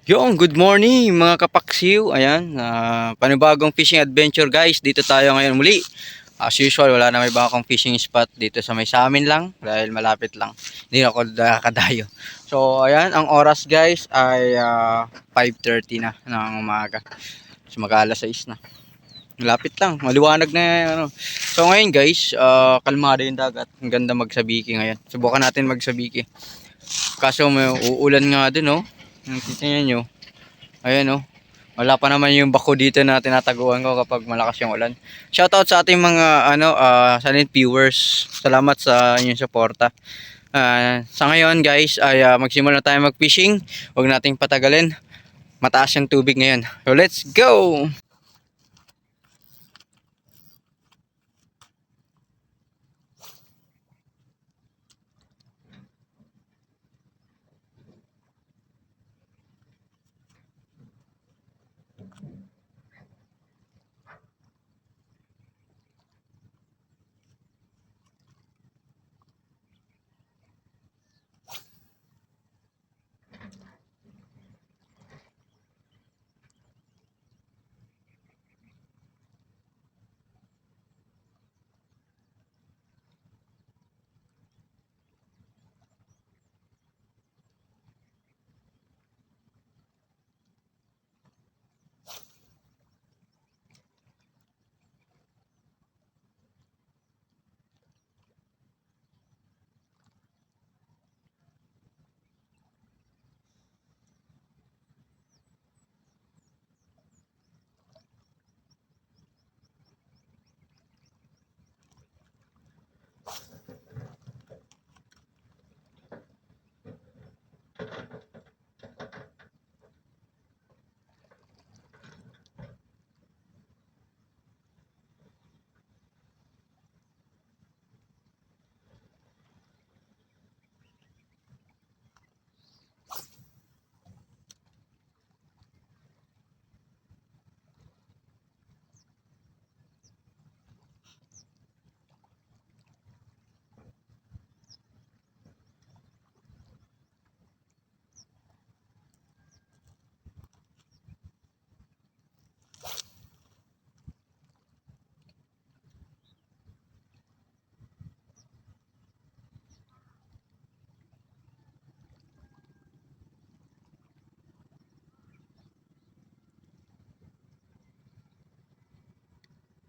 Yung, good morning mga kapaksiw. Ayan, panibagong fishing adventure guys. Dito tayo ngayon muli. As usual, wala na may bagong fishing spot dito sa may sa amin lang dahil malapit lang. Hindi ako nakakadayo. So, ayan, ang oras guys ay 5:30 na ng umaga. So, mag-alas 6 na. Malapit lang, maliwanag na ano. So, ngayon guys, kalmado yung dagat. Ang ganda magsabiki ngayon. Subukan natin magsabiki. Kaso may uulan nga din, oh. Tingnan nyo. Ayan, oh. Wala pa naman yung bako dito na tinataguan ko kapag malakas yung ulan. Shoutout sa ating mga silent viewers. Salamat sa inyong suporta. Sa ngayon guys ay magsimula na tayo mag-fishing. Huwag nating patagalin. Mataas yung tubig ngayon. So let's go!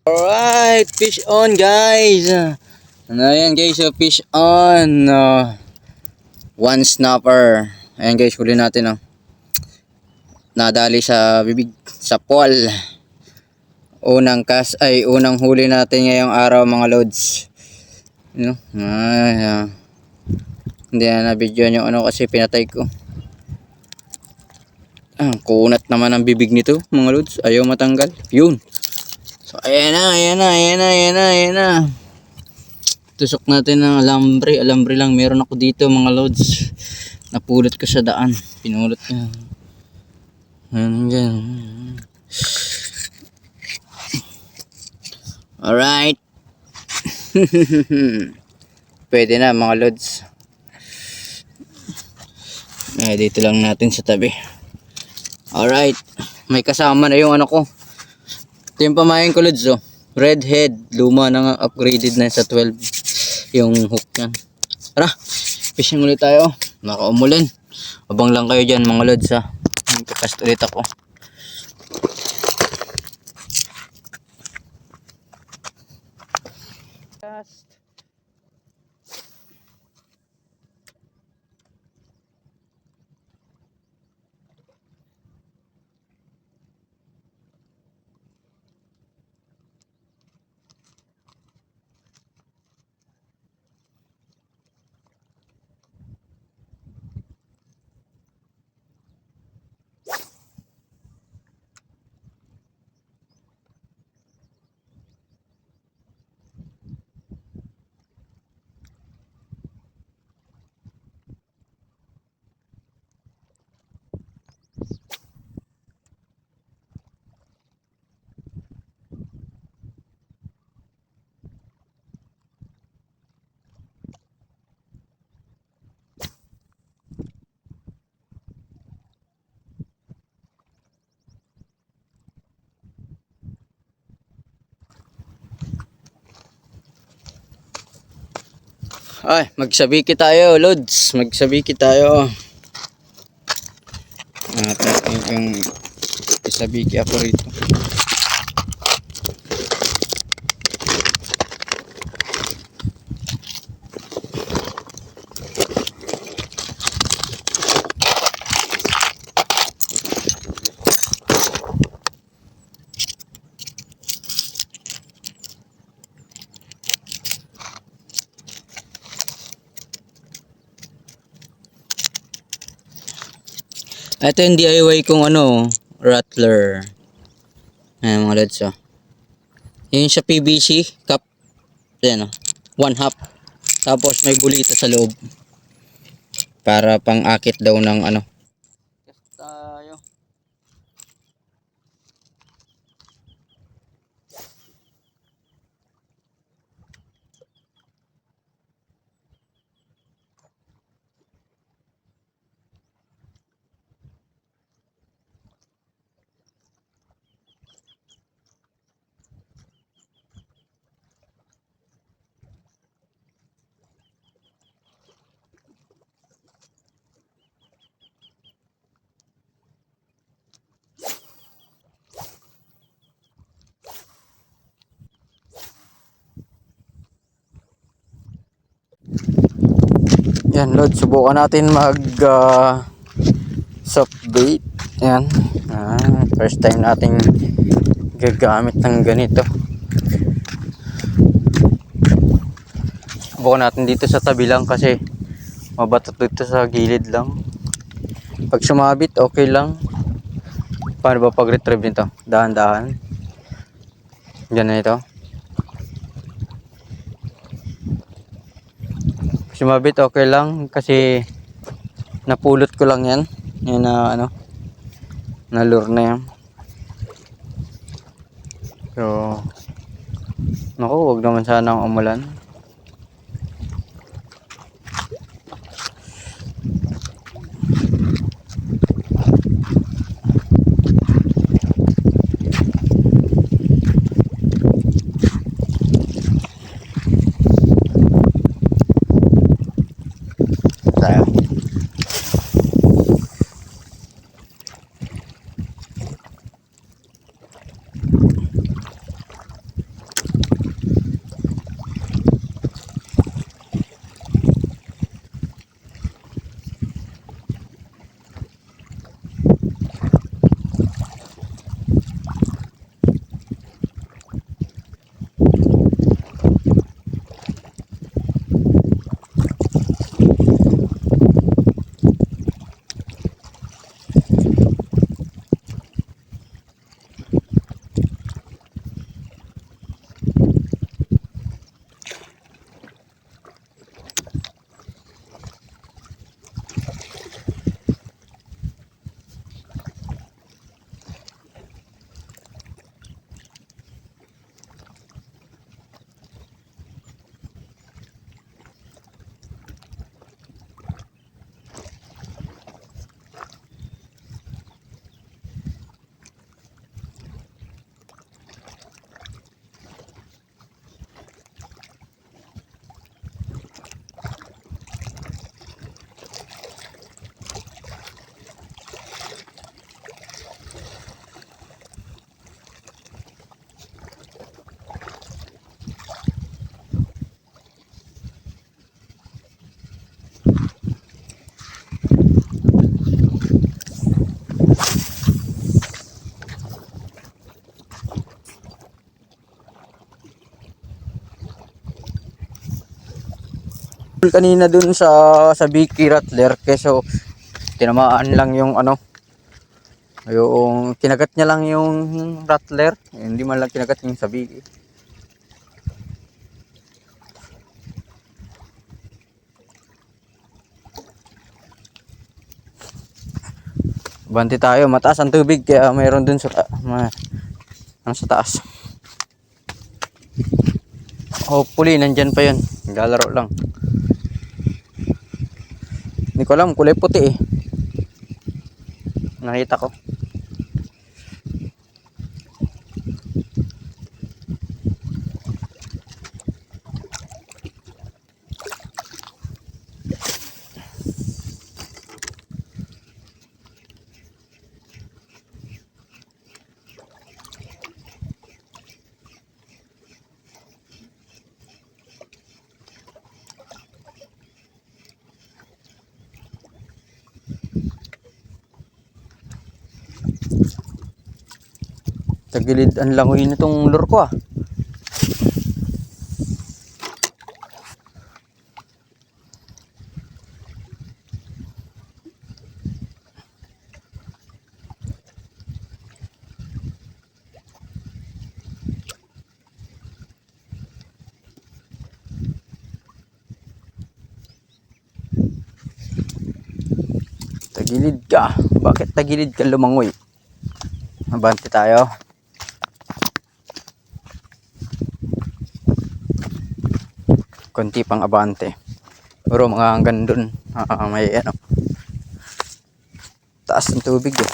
Alright, fish on guys. Ano yan guys, so fish on. One snapper. Ayan guys, huli natin, oh. Nadali sa bibig, sa pool. Unang huli natin ngayong araw mga loads. You know? Hindi na na-video yung ano kasi pinatay ko. Kunat naman ang bibig nito mga loads. Ayaw matanggal. Yun. So ayan na. Tusok natin ng alambre. Alambre lang meron ako dito mga loads. Napulot ko sa daan. Pinulot ko. Ayan. Alright. Pwede na mga loads. Dito lang natin sa tabi. Alright. May kasama na yung ano ko. Ito yung pamain ko loads, oh. Redhead. Luma na nga. Upgraded na sa 12. Yung hook yan. Tara. Fishing ulit tayo. Nakaumulan. Abang lang kayo dyan mga loads, ha. Kakast ulit ako. Ay, magsabiki tayo, Lods. Magsabiki tayo. Yung isabiki ako rito. Ito yung DIY kong rattler. Ayan mga Lods, oh. Yun sa PVC cup. Ayan, oh. 1/2. Tapos may bulita sa loob. Para pang-akit daw ng Test tayo. Yan, Lord, subukan natin mag soft bait. Yan. First time nating gagamit ng ganito. Subukan natin dito sa tabi lang kasi mabatot dito sa gilid lang. Pag sumabit, okay lang. Paano ba pag-retrieve nito? Dahan-dahan. Ganyan ito. Sumabit, okay lang kasi napulot ko lang yan. Yan na na lure na yan. So, naku, wag naman sanang umulan. Tayo. Kanina dun sa Vicky Rattler, keso tinamaan lang yung yung kinagat niya lang yung Rattler, hindi man lang kinagat yung sa Vicky. Banti tayo, mataas ang tubig kaya mayroon dun sa sa taas. Hopefully nandyan pa yun, naglalaro lang. Hindi ko alam, kulay puti eh. Nakita ko. Tagilid ang langoy na tong lure ko ah. Tagilid ka. Bakit tagilid ka lumangoy? Mabante tayo. Konti pang abante. Pero mga hanggang dun. May ano. Taas ng tubig eh.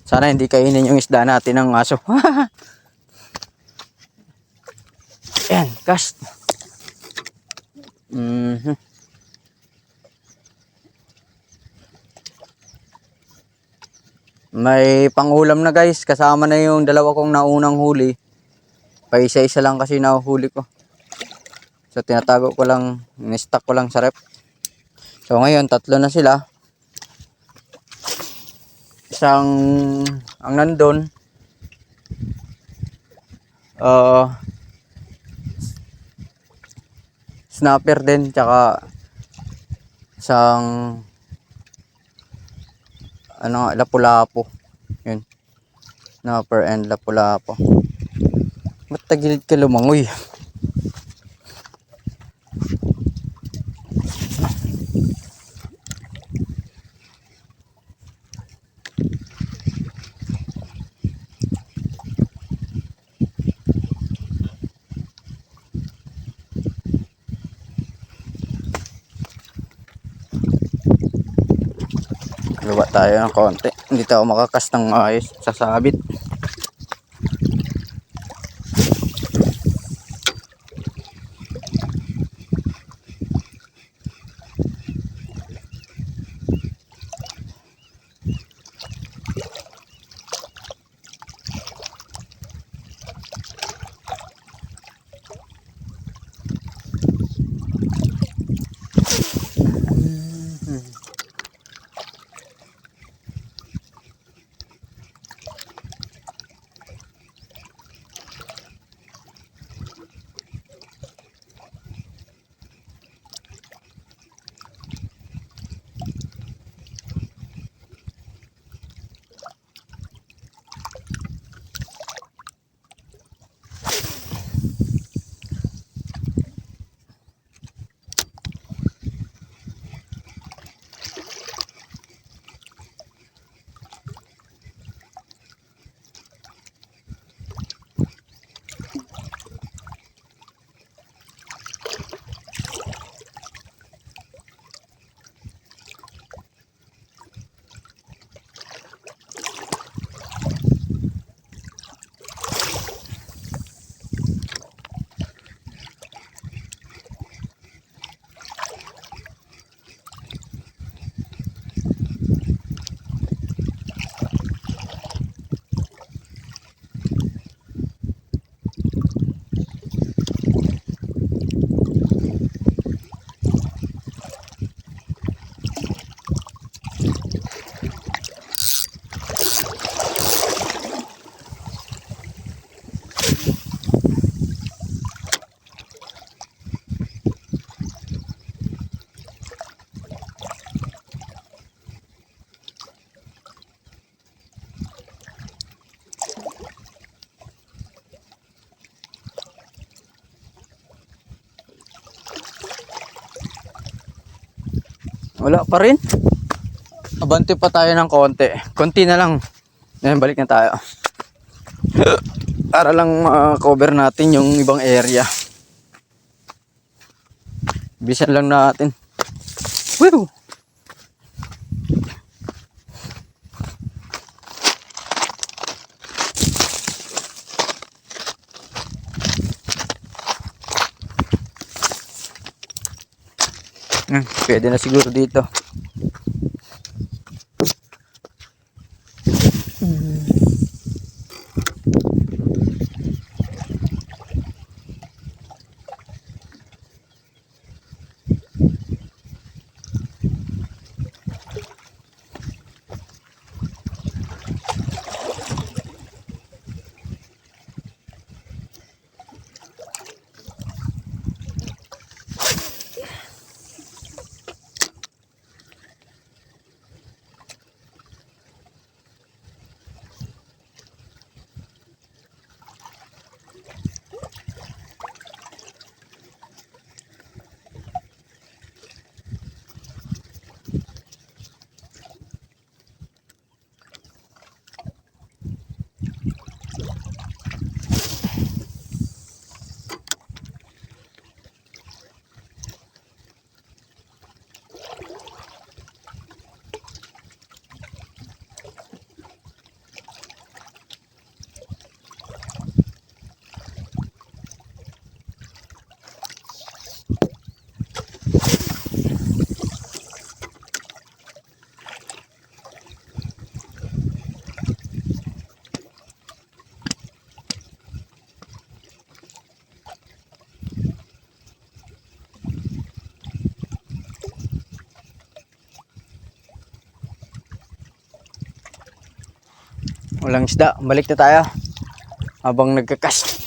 Sana hindi kainin yung isda natin ng aso. Ayan, cast. May pangulam na guys. Kasama na yung dalawa kong naunang huli. Pa isa-isa lang kasi nahuhuli ko. So tinatago ko lang. Ni-stack ko lang sa rep. So ngayon, 3 na sila. Isang ang nandun. Snapper din. Tsaka isang ano, lapu-lapu. Yun. Snapper and lapu-lapu. Ba't tagilid ka lumangoy? Luwa tayo ng konti. Hindi tayo makakas ng ayos. Sasabit. Wala pa rin. Abante pa tayo ng konti. Konti na lang. Ngayon balik na tayo. Para lang cover natin yung ibang area. Bisan lang natin. Woo! Pwede na siguro dito. Walang isda. Balik na tayo. Habang nagkakas.